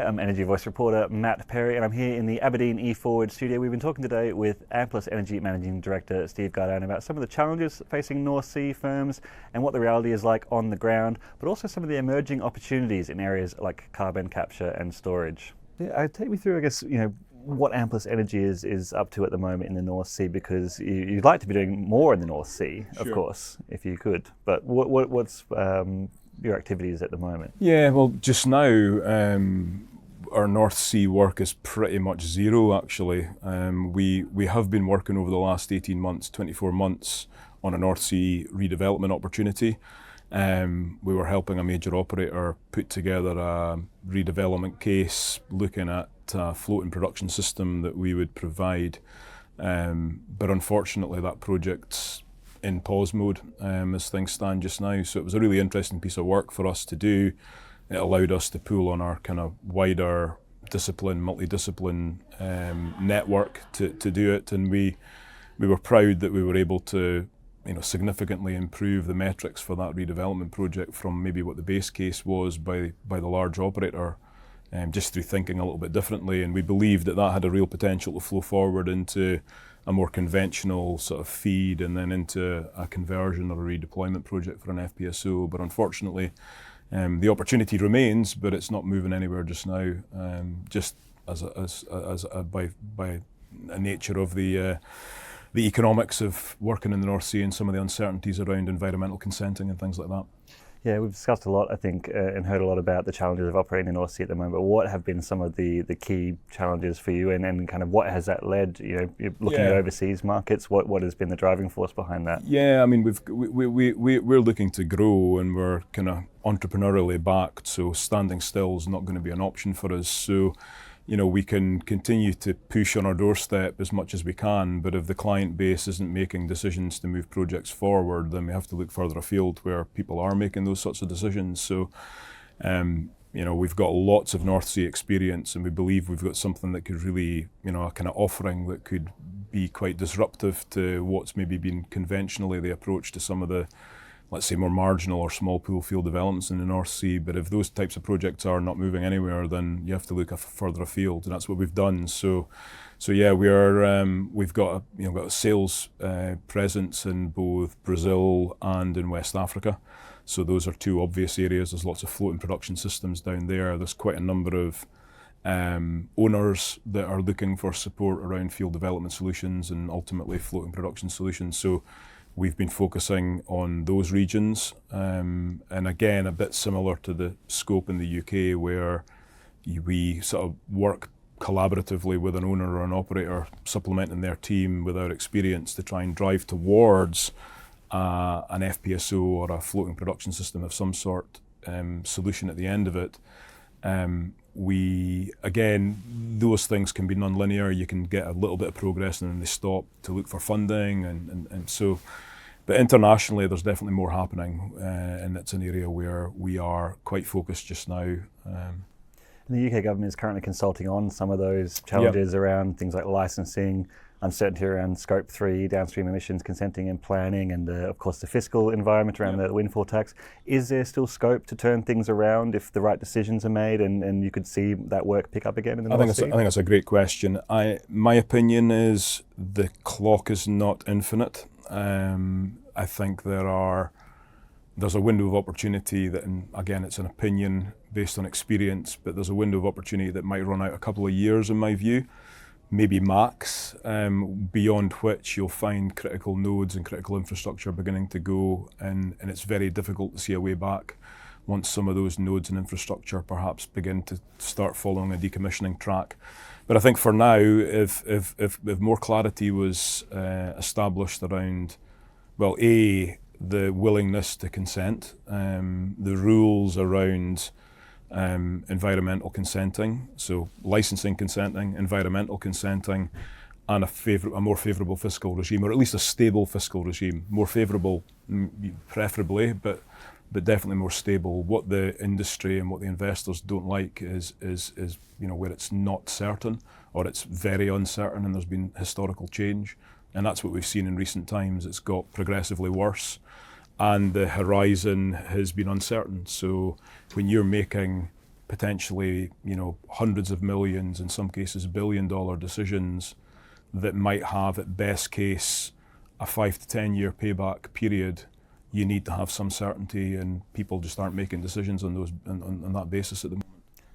I'm Energy Voice reporter Matt Perry, and I'm here in the Aberdeen E-FWD studio. We've been talking today with Amplus Energy Managing Director Steve Gardyne about some of the challenges facing North Sea firms and what the reality is like on the ground, but also some of the emerging opportunities in areas like carbon capture and storage. Yeah, take me through, I guess, what Amplus Energy is up to at the moment in the North Sea, because you'd like to be doing more in the North Sea, of course, if you could. But what's your activities at the moment? Yeah, well, just now our North Sea work is pretty much zero, actually. We have been working over the last 18 months, 24 months on a North Sea redevelopment opportunity. We were helping a major operator put together a redevelopment case looking at a floating production system that we would provide. But unfortunately that project's in pause mode as things stand just now. So it was a really interesting piece of work for us to do. It allowed us to pull on our kind of wider discipline, multidiscipline network to do it. And we were proud that we were able to significantly improve the metrics for that redevelopment project from maybe what the base case was by the large operator, just through thinking a little bit differently. And we believed that that had a real potential to flow forward into a more conventional sort of feed and then into a conversion or a redeployment project for an FPSO. But unfortunately, the opportunity remains, but it's not moving anywhere just now, just by a nature of the economics of working in the North Sea and some of the uncertainties around environmental consenting and things like that. Yeah, we've discussed a lot, I think, and heard a lot about the challenges of operating in the North Sea at the moment. But what have been some of the key challenges for you, and kind of what has that led? You're looking at overseas markets. What has been the driving force behind that? Yeah, I mean, we're looking to grow, and we're kind of entrepreneurially backed. So standing still is not going to be an option for us. So we can continue to push on our doorstep as much as we can, but if the client base isn't making decisions to move projects forward, then we have to look further afield where people are making those sorts of decisions. So, we've got lots of North Sea experience, and we believe we've got something that could really, a kind of offering that could be quite disruptive to what's maybe been conventionally the approach to some of the, let's say, more marginal or small pool field developments in the North Sea. But if those types of projects are not moving anywhere, then you have to look further afield, and that's what we've done. So yeah, we've got a sales presence in both Brazil and in West Africa. So those are two obvious areas. There's lots of floating production systems down there. There's quite a number of owners that are looking for support around field development solutions and ultimately floating production solutions. So we've been focusing on those regions, and again, a bit similar to the scope in the UK, where we sort of work collaboratively with an owner or an operator, supplementing their team with our experience to try and drive towards an FPSO or a floating production system of some sort solution at the end of it. Those things can be non-linear. You can get a little bit of progress and then they stop to look for funding, and so. But internationally, there's definitely more happening, and it's an area where we are quite focused just now. And the UK government is currently consulting on some of those challenges around things like licensing, uncertainty around Scope 3, downstream emissions, consenting and planning, and of course the fiscal environment around the windfall tax. Is there still scope to turn things around if the right decisions are made, and you could see that work pick up again in the North Sea? I think that's a great question. My opinion is the clock is not infinite. I think there's a window of opportunity that, and again, it's an opinion based on experience, but there's a window of opportunity that might run out a couple of years in my view, maybe max, beyond which you'll find critical nodes and critical infrastructure beginning to go, and it's very difficult to see a way back once some of those nodes and infrastructure perhaps begin to start following a decommissioning track. But I think for now, if more clarity was established around, well, the willingness to consent, the rules around environmental consenting, so licensing consenting, environmental consenting, and a more favourable fiscal regime, or at least a stable fiscal regime. More favourable, preferably, but definitely more stable. What the industry and what the investors don't like is where it's not certain, or it's very uncertain, and there's been historical change, and that's what we've seen in recent times. It's got progressively worse, and the horizon has been uncertain. So when you're making potentially, hundreds of millions, in some cases billion-dollar decisions that might have, at best case, a 5 to 10 year payback period. You need to have some certainty, and people just aren't making decisions on that basis at the moment.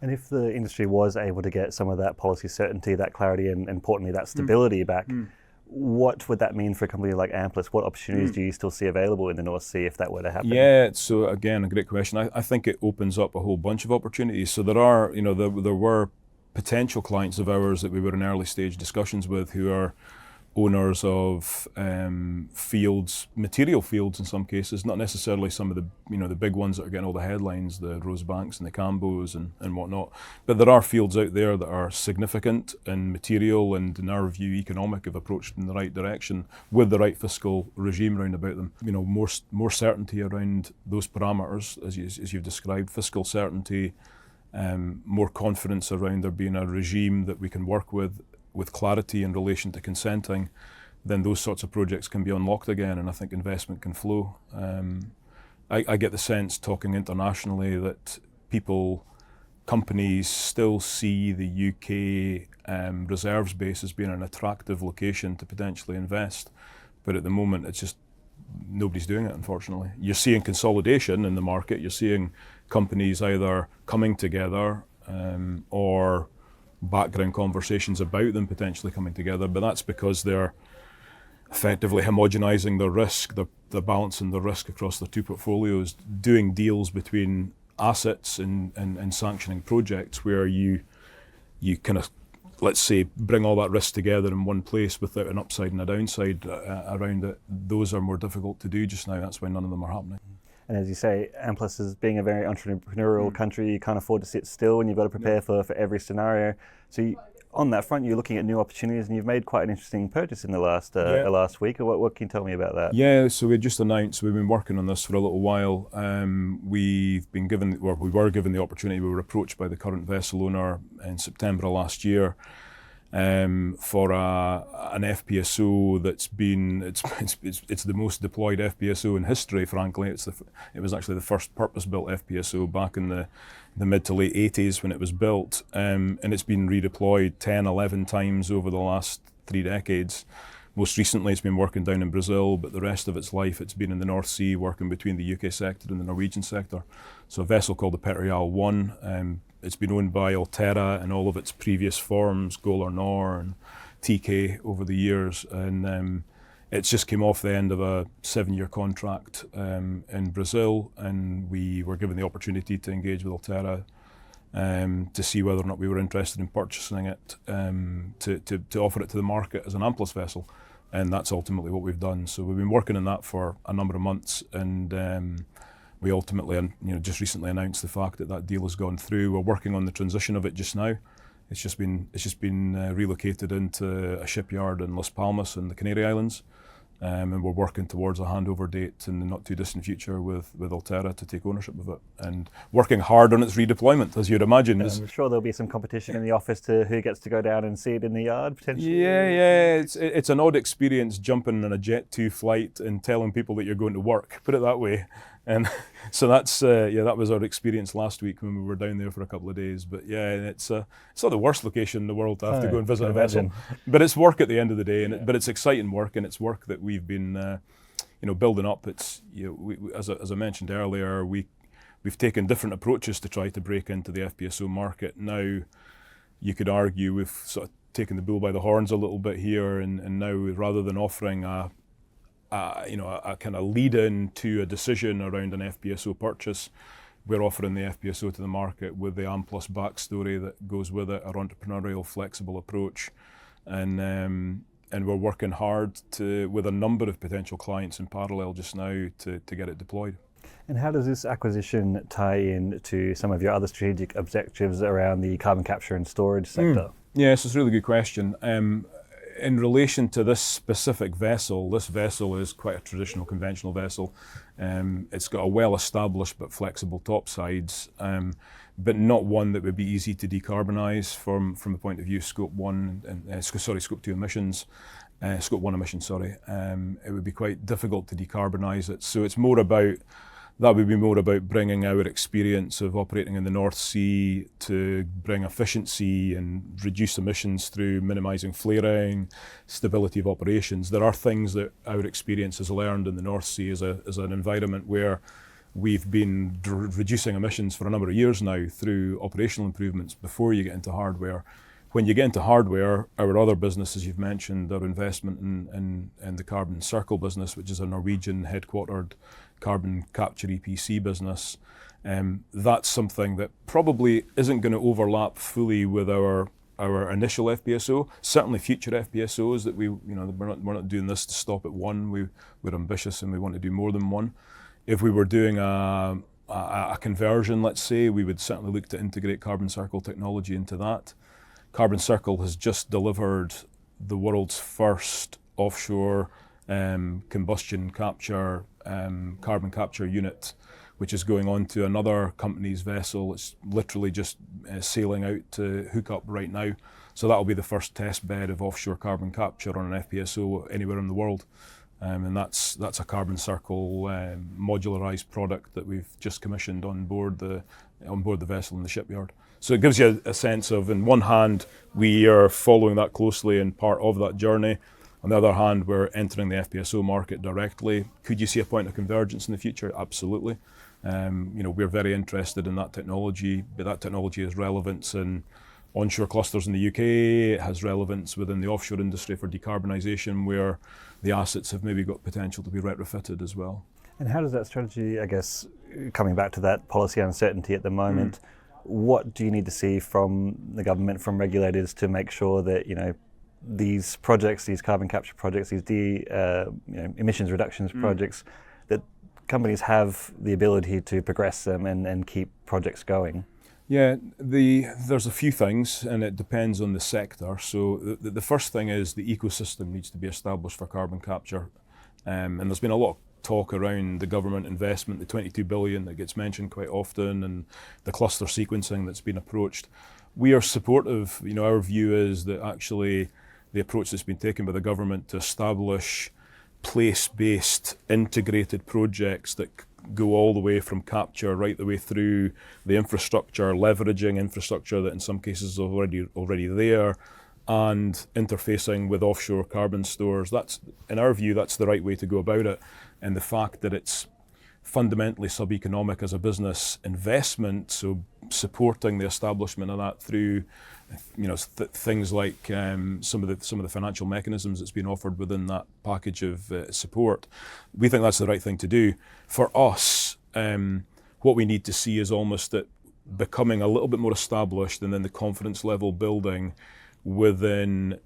And if the industry was able to get some of that policy certainty, that clarity, and importantly that stability back, what would that mean for a company like Amplus? What opportunities do you still see available in the North Sea if that were to happen? Yeah, so again, a great question. I think it opens up a whole bunch of opportunities. So there are, there were potential clients of ours that we were in early stage discussions with who are owners of fields, material fields in some cases, not necessarily some of the the big ones that are getting all the headlines, the Rosebanks and the Cambos and whatnot. But there are fields out there that are significant and material, and in our view economic, if approached in the right direction with the right fiscal regime around about them. More certainty around those parameters, as you've described, fiscal certainty, more confidence around there being a regime that we can work with clarity in relation to consenting, then those sorts of projects can be unlocked again, and I think investment can flow. I get the sense, talking internationally, that companies still see the UK reserves base as being an attractive location to potentially invest, but at the moment it's just nobody's doing it, unfortunately. You're seeing consolidation in the market, you're seeing companies either coming together or background conversations about them potentially coming together, but that's because they're effectively homogenizing their risk, they're balancing the risk across their two portfolios, doing deals between assets and sanctioning projects where you kind of, let's say, bring all that risk together in one place without an upside and a downside around it. Those are more difficult to do just now. That's why none of them are happening. And as you say, Amplus is being a very entrepreneurial country. You can't afford to sit still, and you've got to prepare for every scenario. So on that front, you're looking at new opportunities, and you've made quite an interesting purchase in the last week. What can you tell me about that? Yeah, so we just announced, we've been working on this for a little while. We were given the opportunity, we were approached by the current vessel owner in September of last year for an FPSO that's been, it's the most deployed FPSO in history, frankly. It was actually the first purpose-built FPSO back in the mid to late 80s when it was built, and it's been redeployed 10, 11 times over the last 3 decades. Most recently it's been working down in Brazil, but the rest of its life it's been in the North Sea, working between the UK sector and the Norwegian sector. So a vessel called the Petrial 1, it's been owned by Altera in all of its previous forms, Golar Nor and TK over the years, and it's just came off the end of a 7-year contract in Brazil, and we were given the opportunity to engage with Altera to see whether or not we were interested in purchasing it, to offer it to the market as an Amplus vessel, and that's ultimately what we've done. So we've been working on that for a number of months, and we ultimately, just recently announced the fact that deal has gone through. We're working on the transition of it just now. It's just been relocated into a shipyard in Las Palmas in the Canary Islands, and we're working towards a handover date in the not too distant future with Altera to take ownership of it, and working hard on its redeployment, as you'd imagine. I'm sure there'll be some competition in the office to who gets to go down and see it in the yard, potentially. Yeah. It's an odd experience jumping on a Jet 2 flight and telling people that you're going to work, put it that way. And so that's that was our experience last week when we were down there for a couple of days. But yeah, it's not the worst location in the world to have to go and visit a vessel. But it's work at the end of the day, but it's exciting work, and it's work that we've been building up. It's as I mentioned earlier, we've taken different approaches to try to break into the FPSO market. Now you could argue we've sort of taken the bull by the horns a little bit here, and now rather than offering a kind of lead-in to a decision around an FPSO purchase, we're offering the FPSO to the market with the Amplus backstory that goes with it, our entrepreneurial, flexible approach, and we're working hard with a number of potential clients in parallel just now to get it deployed. And how does this acquisition tie in to some of your other strategic objectives around the carbon capture and storage sector? Yes, it's a really good question. In relation to this specific vessel, this vessel is quite a traditional, conventional vessel. It's got a well-established but flexible topsides, but not one that would be easy to decarbonise from the point of view Scope 2 emissions. Scope 1 emissions, sorry. It would be quite difficult to decarbonise it. So it's more about That would be more about bringing our experience of operating in the North Sea to bring efficiency and reduce emissions through minimising flaring, stability of operations. There are things that our experience has learned in the North Sea as an environment where we've been reducing emissions for a number of years now through operational improvements before you get into hardware. When you get into hardware, our other business, as you've mentioned, our investment in the Carbon Circle business, which is a Norwegian headquartered carbon capture EPC business, that's something that probably isn't going to overlap fully with our initial FPSO. Certainly future FPSOs that we're not doing this to stop at one. We're ambitious and we want to do more than one. If we were doing a conversion, let's say, we would certainly look to integrate Carbon Circle technology into that. Carbon Circle has just delivered the world's first offshore combustion capture, carbon capture unit, which is going on to another company's vessel. It's literally just sailing out to hook up right now. So that'll be the first test bed of offshore carbon capture on an FPSO anywhere in the world. And that's a Carbon Circle modularized product that we've just commissioned on board the vessel in the shipyard. So it gives you a sense of, on one hand, we are following that closely and part of that journey. On the other hand, we're entering the FPSO market directly. Could you see a point of convergence in the future? Absolutely. We're very interested in that technology, but that technology has relevance in onshore clusters in the UK. It has relevance within the offshore industry for decarbonisation, where the assets have maybe got potential to be retrofitted as well. And how does that strategy, I guess, coming back to that policy uncertainty at the moment, what do you need to see from the government, from regulators, to make sure that these projects, these carbon capture projects, these emissions reductions projects, that companies have the ability to progress them and keep projects going? Yeah, there's a few things, and it depends on the sector. So the first thing is the ecosystem needs to be established for carbon capture. And there's been a lot of talk around the government investment, the 22 billion that gets mentioned quite often, and the cluster sequencing that's been approached. We are supportive. Our view is that actually the approach that's been taken by the government to establish place-based integrated projects that go all the way from capture right the way through the infrastructure, leveraging infrastructure that in some cases is already there, and interfacing with offshore carbon stores. That's, in our view, that's the right way to go about it. And the fact that it's fundamentally sub-economic as a business investment, so supporting the establishment of that through things like some of the financial mechanisms that's been offered within that package of support, we think that's the right thing to do. For us, what we need to see is almost it becoming a little bit more established, and then the confidence level building within,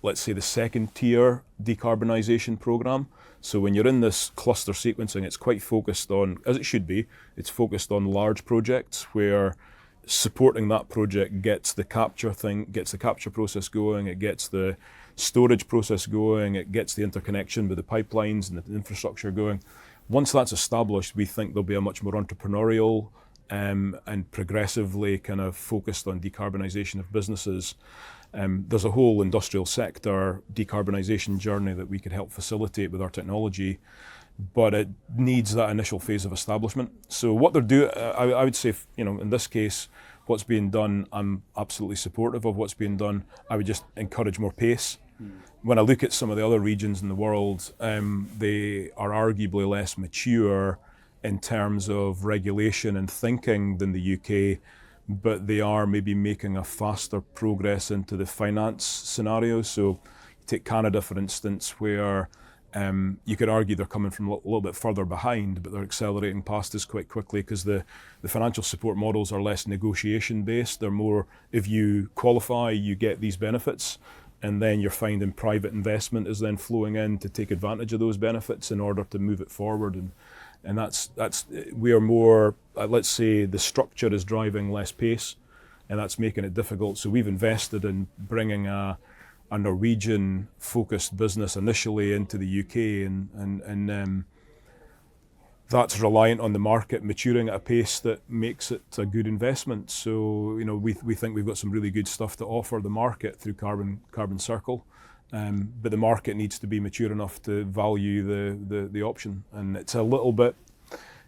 let's say, the second tier decarbonisation programme. So when you're in this cluster sequencing, it's quite focused on, as it should be, it's focused on large projects where supporting that project gets the capture process going, it gets the storage process going, it gets the interconnection with the pipelines and the infrastructure going. Once that's established, we think there'll be a much more entrepreneurial and progressively kind of focused on decarbonisation of businesses. There's a whole industrial sector decarbonisation journey that we could help facilitate with our technology, but it needs that initial phase of establishment. So what they're doing, I would say, in this case, what's being done, I'm absolutely supportive of what's being done. I would just encourage more pace. When I look at some of the other regions in the world, they are arguably less mature in terms of regulation and thinking than the UK, but they are maybe making a faster progress into the finance scenario. So take Canada, for instance, where you could argue they're coming from a little bit further behind, but they're accelerating past us quite quickly because the financial support models are less negotiation based. They're more, if you qualify, you get these benefits, and then you're finding private investment is then flowing in to take advantage of those benefits in order to move it forward. And that's we are more, let's say the structure is driving less pace, and that's making it difficult. So we've invested in bringing a Norwegian focused business initially into the UK, and that's reliant on the market maturing at a pace that makes it a good investment. So we think we've got some really good stuff to offer the market through Carbon Circle. But the market needs to be mature enough to value the option, and it's a little bit,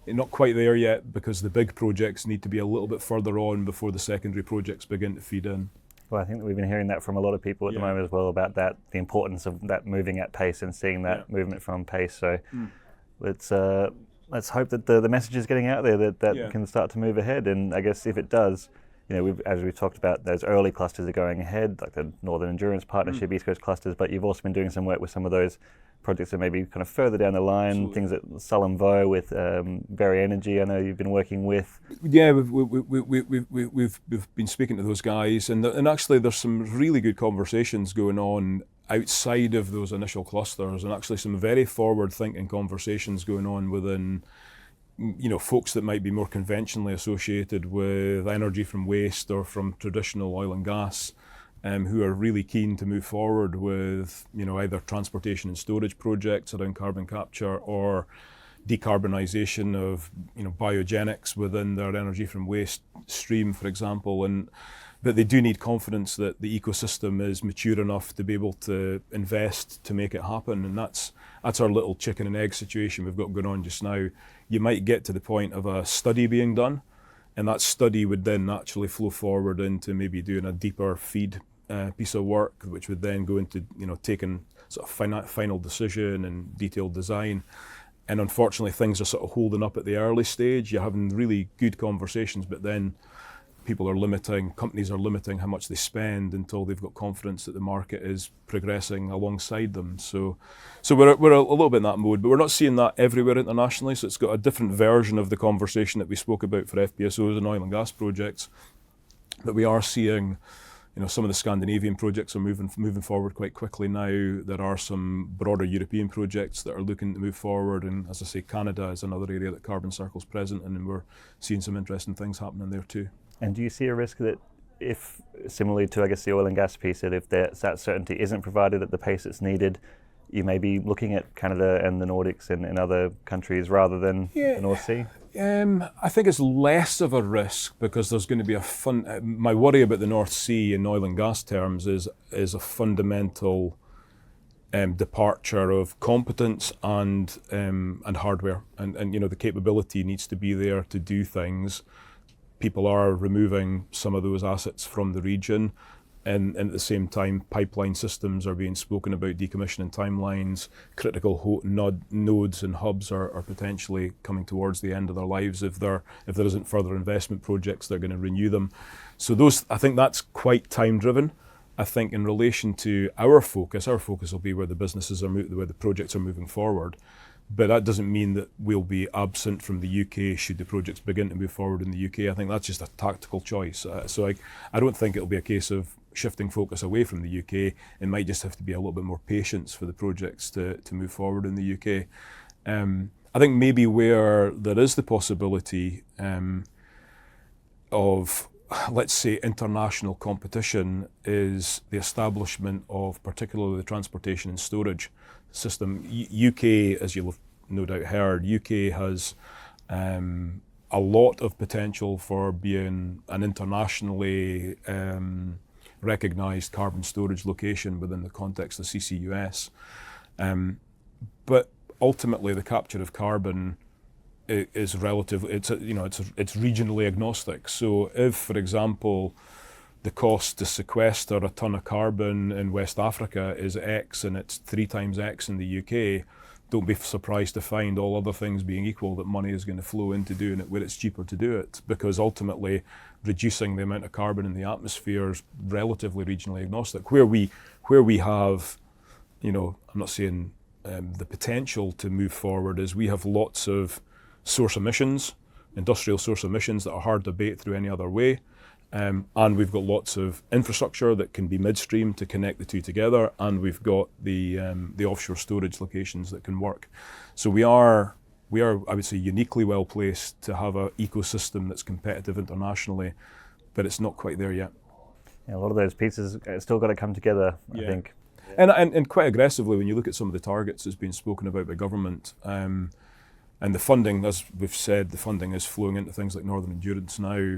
not quite there yet because the big projects need to be a little bit further on before the secondary projects begin to feed in. Well, I think that we've been hearing that from a lot of people at the moment as well about that, the importance of that moving at pace and seeing that movement from pace. So let's hope that the message is getting out there that can start to move ahead. And I guess if it does, as we've talked about, those early clusters are going ahead, like the Northern Endurance Partnership, East Coast clusters, but you've also been doing some work with some of those projects that maybe kind of further down the line, things at Sullom Voe with Very Energy, I know you've been working with. Yeah, we've been speaking to those guys, and actually there's some really good conversations going on outside of those initial clusters, and actually some very forward-thinking conversations going on within folks that might be more conventionally associated with energy from waste or from traditional oil and gas, who are really keen to move forward with either transportation and storage projects around carbon capture or decarbonisation of biogenics within their energy from waste stream, for example. But they do need confidence that the ecosystem is mature enough to be able to invest to make it happen, and that's our little chicken and egg situation we've got going on just now. You might get to the point of a study being done, and that study would then naturally flow forward into maybe doing a deeper feed piece of work, which would then go into taking sort of final decision and detailed design. And unfortunately, things are sort of holding up at the early stage. You're having really good conversations, but then companies are limiting how much they spend until they've got confidence that the market is progressing alongside them. So we're a little bit in that mode, but we're not seeing that everywhere internationally. So it's got a different version of the conversation that we spoke about for FPSOs and oil and gas projects. But we are seeing, some of the Scandinavian projects are moving forward quite quickly now. There are some broader European projects that are looking to move forward, and as I say, Canada is another area that Carbon Circle's present in, and we're seeing some interesting things happening there too. And do you see a risk that if, similarly to, I guess, the oil and gas piece, that if that certainty isn't provided at the pace that's needed, you may be looking at Canada and the Nordics and other countries rather than the North Sea? I think it's less of a risk because there's going to be my worry about the North Sea in oil and gas terms is a fundamental departure of competence and hardware, and the capability needs to be there to do things. People are removing some of those assets from the region, and at the same time, pipeline systems are being spoken about, decommissioning timelines, critical nodes and hubs are potentially coming towards the end of their lives. If there isn't further investment projects, they're going to renew them. So I think that's quite time driven. I think in relation to our focus will be where the businesses are where the projects are moving forward. But that doesn't mean that we'll be absent from the UK should the projects begin to move forward in the UK. I think that's just a tactical choice. So I don't think it'll be a case of shifting focus away from the UK. It might just have to be a little bit more patience for the projects to move forward in the UK. I think maybe where there is the possibility of, let's say, international competition is the establishment of particularly the transportation and storage system. UK, as you'll have no doubt heard, UK has a lot of potential for being an internationally recognised carbon storage location within the context of CCUS. But ultimately, the capture of carbon is relative. It's regionally agnostic. So if, for example, the cost to sequester a ton of carbon in West Africa is X and it's 3 times X in the UK, don't be surprised to find, all other things being equal, that money is going to flow into doing it where it's cheaper to do it, because ultimately reducing the amount of carbon in the atmosphere is relatively regionally agnostic. Where we have, I'm not saying the potential to move forward, is we have lots of source emissions, industrial source emissions that are hard to abate through any other way. And we've got lots of infrastructure that can be midstream to connect the two together, and we've got the offshore storage locations that can work. So we are, I would say, uniquely well placed to have an ecosystem that's competitive internationally, but it's not quite there yet. Yeah, a lot of those pieces still got to come together, I think. And quite aggressively, when you look at some of the targets that's been spoken about by government, and the funding, as we've said, the funding is flowing into things like Northern Endurance now.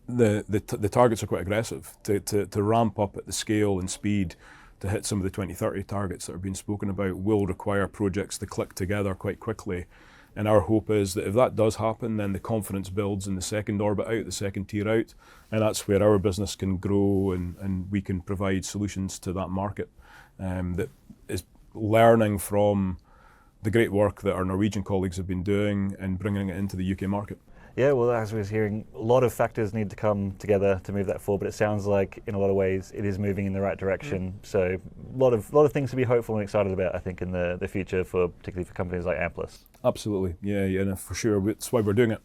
The targets are quite aggressive. To ramp up at the scale and speed to hit some of the 2030 targets that are being spoken about will require projects to click together quite quickly. And our hope is that if that does happen, then the confidence builds in the second orbit out, the second tier out, and that's where our business can grow, and we can provide solutions to that market that is learning from the great work that our Norwegian colleagues have been doing and bringing it into the UK market. Yeah, well, as we was hearing, a lot of factors need to come together to move that forward, but it sounds like in a lot of ways it is moving in the right direction. So a lot of things to be hopeful and excited about, I think, in the future, particularly for companies like Amplus. Absolutely, yeah, for sure. That's why we're doing it.